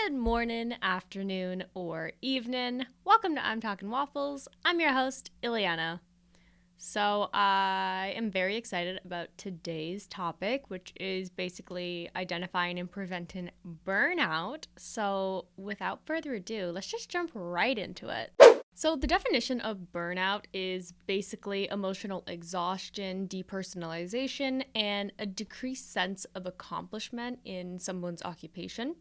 Good morning, afternoon, or evening. Welcome to I'm Talking Waffles. I'm your host, Ileana. So I am very excited about today's topic, which is basically identifying and preventing burnout. So without further ado, let's just jump right into it. So the definition of burnout is basically emotional exhaustion, depersonalization, and a decreased sense of accomplishment in someone's occupation.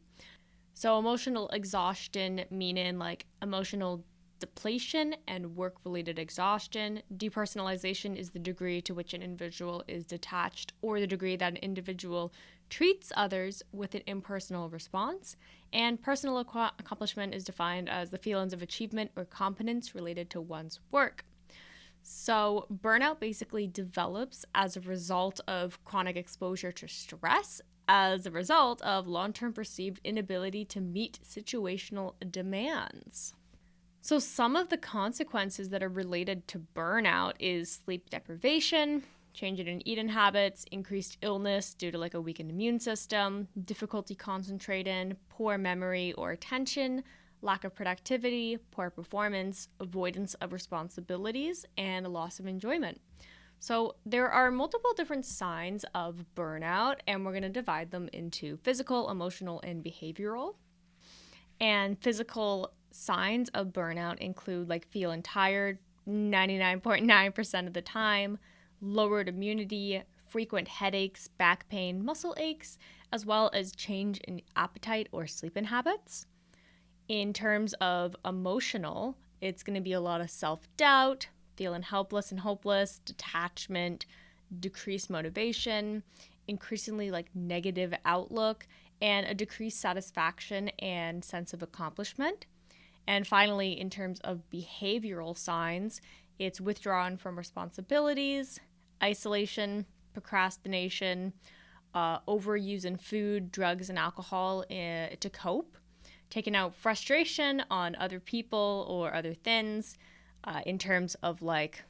So emotional exhaustion meaning like emotional depletion and work-related exhaustion. Depersonalization is the degree to which an individual is detached or the degree that an individual treats others with an impersonal response. And personal accomplishment is defined as the feelings of achievement or competence related to one's work. So burnout basically develops as a result of chronic exposure to stress, as a result of long-term perceived inability to meet situational demands. So some of the consequences that are related to burnout is sleep deprivation, change in eating habits, increased illness due to like a weakened immune system, difficulty concentrating, poor memory or attention, lack of productivity, poor performance, avoidance of responsibilities, and a loss of enjoyment. So there are multiple different signs of burnout, and we're going to divide them into physical, emotional, and behavioral. And physical signs of burnout include like feeling tired 99.9% of the time, lowered immunity, frequent headaches, back pain, muscle aches, as well as change in appetite or sleeping habits. In terms of emotional, it's going to be a lot of self-doubt, feeling helpless and hopeless, detachment, decreased motivation, increasingly like negative outlook, and a decreased satisfaction and sense of accomplishment. And finally, in terms of behavioral signs, it's withdrawing from responsibilities, isolation, procrastination, overusing food, drugs, and alcohol to cope, taking out frustration on other people or other things. In terms of like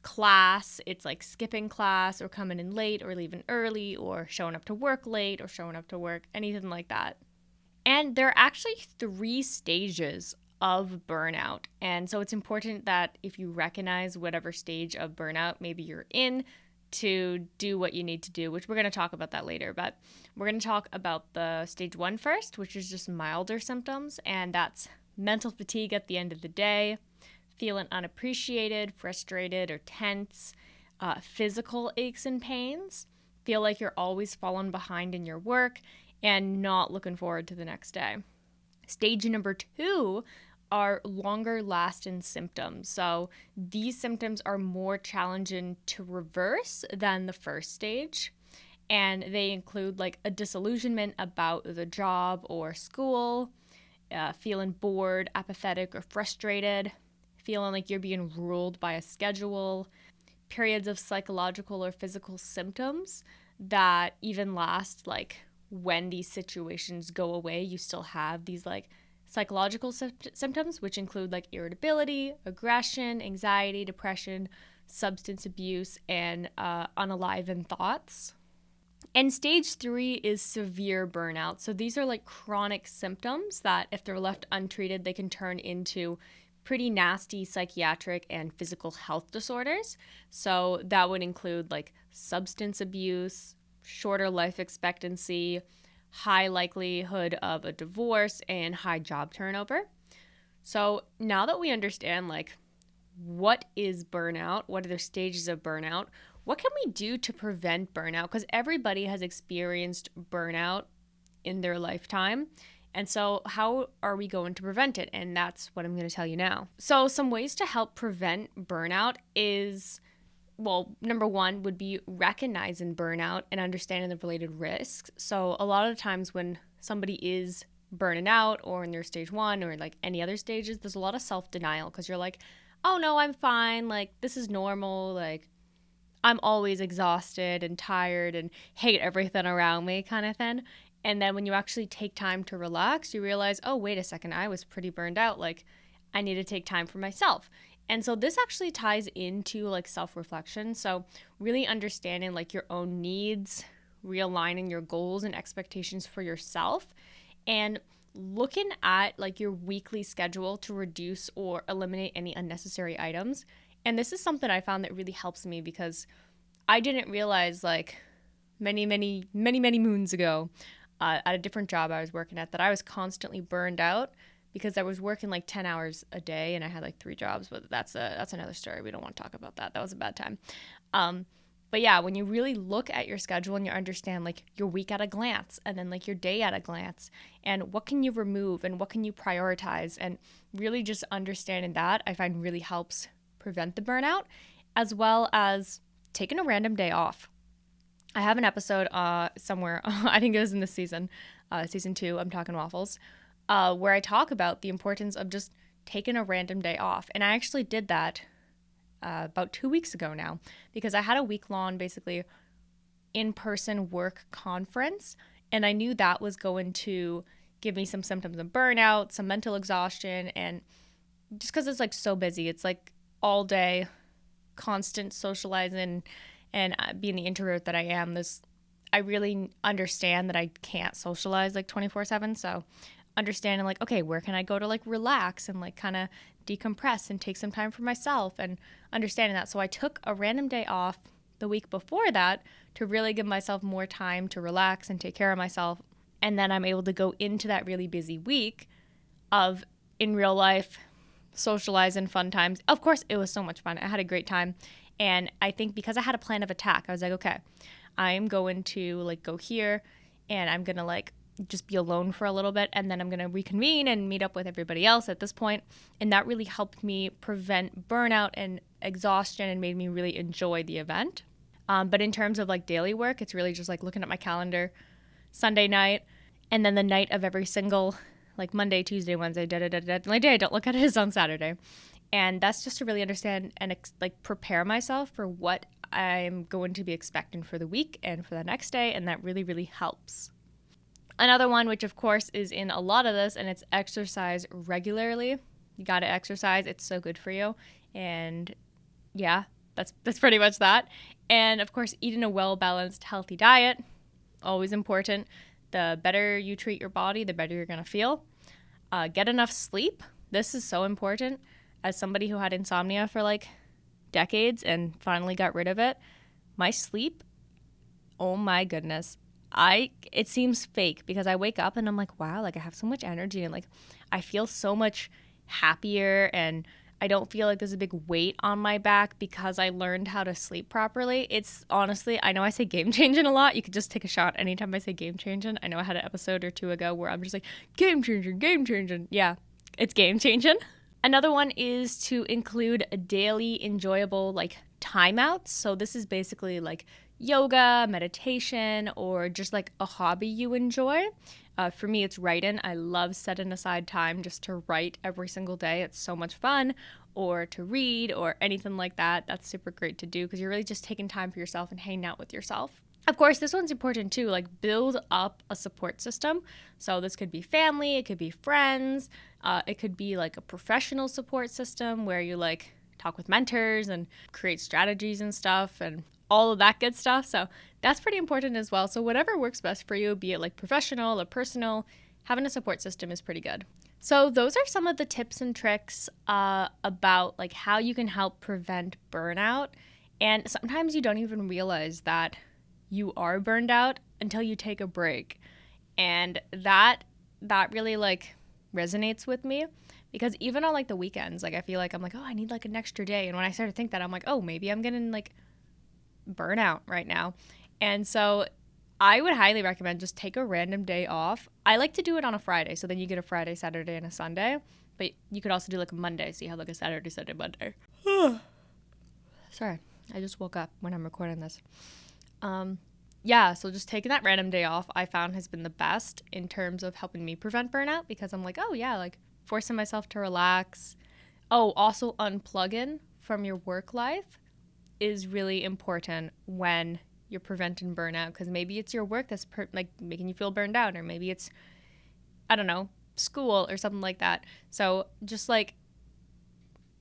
class, it's like skipping class or coming in late or leaving early or showing up to work late or showing up to work, anything like that. And there are actually 3 stages of burnout. And so it's important that if you recognize whatever stage of burnout maybe you're in, to do what you need to do, which we're going to talk about that later. But we're going to talk about the stage 1 first, which is just milder symptoms. And that's mental fatigue at the end of the day, feeling unappreciated, frustrated, or tense, physical aches and pains, feel like you're always falling behind in your work, and not looking forward to the next day. Stage number 2 are longer lasting symptoms. So these symptoms are more challenging to reverse than the first stage. And they include like a disillusionment about the job or school, feeling bored, apathetic, or frustrated, feeling like you're being ruled by a schedule, periods of psychological or physical symptoms that even last like when these situations go away, you still have these like psychological symptoms, which include like irritability, aggression, anxiety, depression, substance abuse, and unalivened thoughts. And stage 3 is severe burnout. So these are like chronic symptoms that if they're left untreated, they can turn into pretty nasty psychiatric and physical health disorders. So that would include like substance abuse, shorter life expectancy, high likelihood of a divorce, and high job turnover. So now that we understand like what is burnout, what are the stages of burnout, what can we do to prevent burnout? Because everybody has experienced burnout in their lifetime. And so how are we going to prevent it? And that's what I'm going to tell you now. So some ways to help prevent burnout is, well, number 1 would be recognizing burnout and understanding the related risks. So a lot of times when somebody is burning out or in their stage 1 or like any other stages, there's a lot of self-denial because you're like, oh no, I'm fine. Like this is normal. Like I'm always exhausted and tired and hate everything around me kind of thing. And then when you actually take time to relax, you realize, oh, wait a second, I was pretty burned out. Like I need to take time for myself. And so this actually ties into like self-reflection. So really understanding like your own needs, realigning your goals and expectations for yourself, and looking at like your weekly schedule to reduce or eliminate any unnecessary items. And this is something I found that really helps me because I didn't realize like many moons ago at a different job I was working at that I was constantly burned out because I was working like 10 hours a day and I had like 3 jobs, but that's another story. We don't want to talk about that. That was a bad time. But yeah, when you really look at your schedule and you understand like your week at a glance and then like your day at a glance and what can you remove and what can you prioritize, and really just understanding that I find really helps prevent the burnout, as well as taking a random day off. I have an episode somewhere, I think it was in this season 2, I'm Talking Waffles, where I talk about the importance of just taking a random day off. And I actually did that about 2 weeks ago now, because I had a week-long, basically, in-person work conference, and I knew that was going to give me some symptoms of burnout, some mental exhaustion, and just because it's like so busy, it's like all day, constant socializing, and being the introvert that I am, I really understand that I can't socialize like 24/7, so understanding like, okay, where can I go to like relax and like kind of decompress and take some time for myself, and understanding that. So I took a random day off the week before that to really give myself more time to relax and take care of myself. And then I'm able to go into that really busy week of in real life, socializing, fun times. Of course, it was so much fun. I had a great time. And I think because I had a plan of attack, I was like, okay, I'm going to like go here and I'm going to like just be alone for a little bit, and then I'm going to reconvene and meet up with everybody else at this point. And that really helped me prevent burnout and exhaustion and made me really enjoy the event. But in terms of like daily work, it's really just like looking at my calendar Sunday night, and then the night of every single like Monday, Tuesday, Wednesday, The only day I don't look at it is on Saturday. And that's just to really understand and like prepare myself for what I'm going to be expecting for the week and for the next day. And that really, really helps. Another one, which of course is in a lot of this, and it's exercise regularly. You got to exercise. It's so good for you. And yeah, that's pretty much that. And of course, eating a well-balanced, healthy diet, always important. The better you treat your body, the better you're going to feel. Get enough sleep. This is so important. As somebody who had insomnia for like decades and finally got rid of it, my sleep, oh my goodness. It seems fake because I wake up and I'm like, wow, like I have so much energy and like I feel so much happier, and I don't feel like there's a big weight on my back because I learned how to sleep properly. It's honestly, I know I say game changing a lot. You could just take a shot anytime I say game changing. I know I had an episode or 2 ago where I'm just like, game changing, game changing. Yeah, it's game changing. Another one is to include a daily enjoyable like timeouts. So this is basically like yoga, meditation, or just like a hobby you enjoy. For me, it's writing. I love setting aside time just to write every single day. It's so much fun. Or to read or anything like that. That's super great to do because you're really just taking time for yourself and hanging out with yourself. Of course, this one's important too, like build up a support system. So this could be family, it could be friends, it could be like a professional support system where you like talk with mentors and create strategies and stuff and all of that good stuff. So that's pretty important as well. So whatever works best for you, be it like professional or personal, having a support system is pretty good. So those are some of the tips and tricks about like how you can help prevent burnout. And sometimes you don't even realize that you are burned out until you take a break. And that really like resonates with me, because even on like the weekends, like I feel like I'm like, oh, I need like an extra day. And when I start to think that, I'm like, oh, maybe I'm getting like burnout right now. And so I would highly recommend just take a random day off. I like to do it on a Friday, so then you get a Friday, Saturday, and a Sunday. But you could also do like a Monday, so you have like a Saturday, Sunday, Monday. Sorry, I just woke up when I'm recording this. Yeah, so just taking that random day off I found has been the best in terms of helping me prevent burnout, because I'm like, oh yeah, like forcing myself to relax. Oh, also unplugging from your work life is really important when you're preventing burnout, because maybe it's your work that's like making you feel burned out, or maybe it's, I don't know, school or something like that. So just like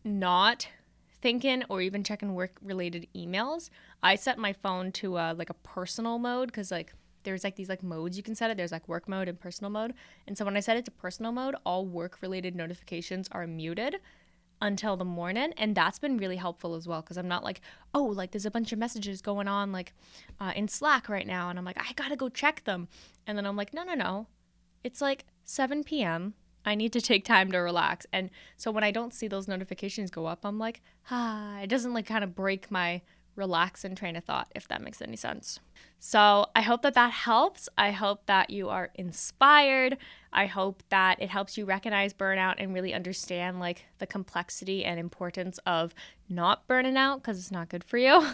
not thinking or even checking work related emails. I set my phone to like a personal mode, because like there's like these like modes you can set it. There's like work mode and personal mode. And so when I set it to personal mode, all work related notifications are muted until the morning, and that's been really helpful as well, because I'm not like, oh, like there's a bunch of messages going on like in Slack right now, and I'm like, I gotta go check them, and then I'm like, no, it's like 7 p.m. I need to take time to relax. And so when I don't see those notifications go up, I'm like, it doesn't like kind of break my relax and train of thought, if that makes any sense. So I hope that helps. I hope that you are inspired. I hope that it helps you recognize burnout and really understand like the complexity and importance of not burning out, because it's not good for you.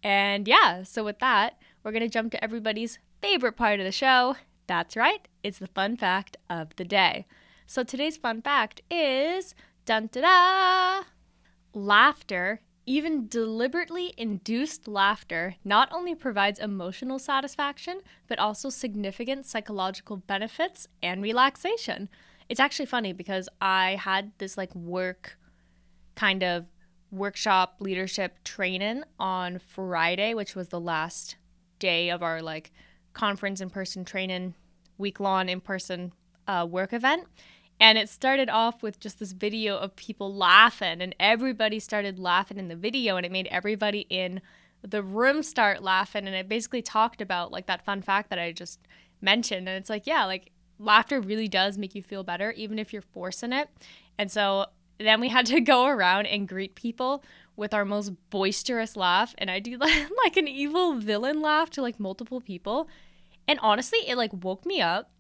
And yeah, so with that, we're going to jump to everybody's favorite part of the show. That's right, it's the fun fact of the day. So today's fun fact is, dun da da, laughter, even deliberately induced laughter, not only provides emotional satisfaction, but also significant psychological benefits and relaxation. It's actually funny because I had this like kind of workshop leadership training on Friday, which was the last day of our like conference in-person training, week-long in-person work event. And it started off with just this video of people laughing, and everybody started laughing in the video, and it made everybody in the room start laughing. And it basically talked about like that fun fact that I just mentioned. And it's like, yeah, like laughter really does make you feel better, even if you're forcing it. And so then we had to go around and greet people with our most boisterous laugh. And I do like an evil villain laugh to like multiple people. And honestly, it like woke me up.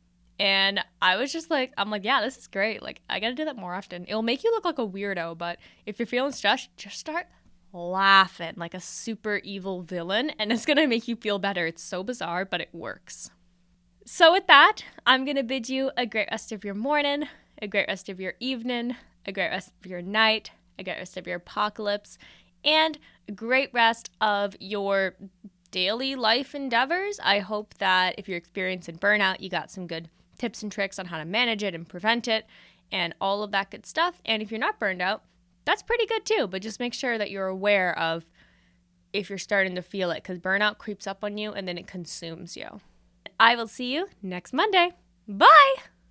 And I was just like, I'm like, yeah, this is great. Like, I got to do that more often. It'll make you look like a weirdo, but if you're feeling stressed, just start laughing like a super evil villain, and it's going to make you feel better. It's so bizarre, but it works. So with that, I'm going to bid you a great rest of your morning, a great rest of your evening, a great rest of your night, a great rest of your apocalypse, and a great rest of your daily life endeavors. I hope that if you're experiencing burnout, you got some good tips and tricks on how to manage it and prevent it and all of that good stuff. And if you're not burned out, that's pretty good too, but just make sure that you're aware of if you're starting to feel it, because burnout creeps up on you and then it consumes you. I will see you next Monday. Bye!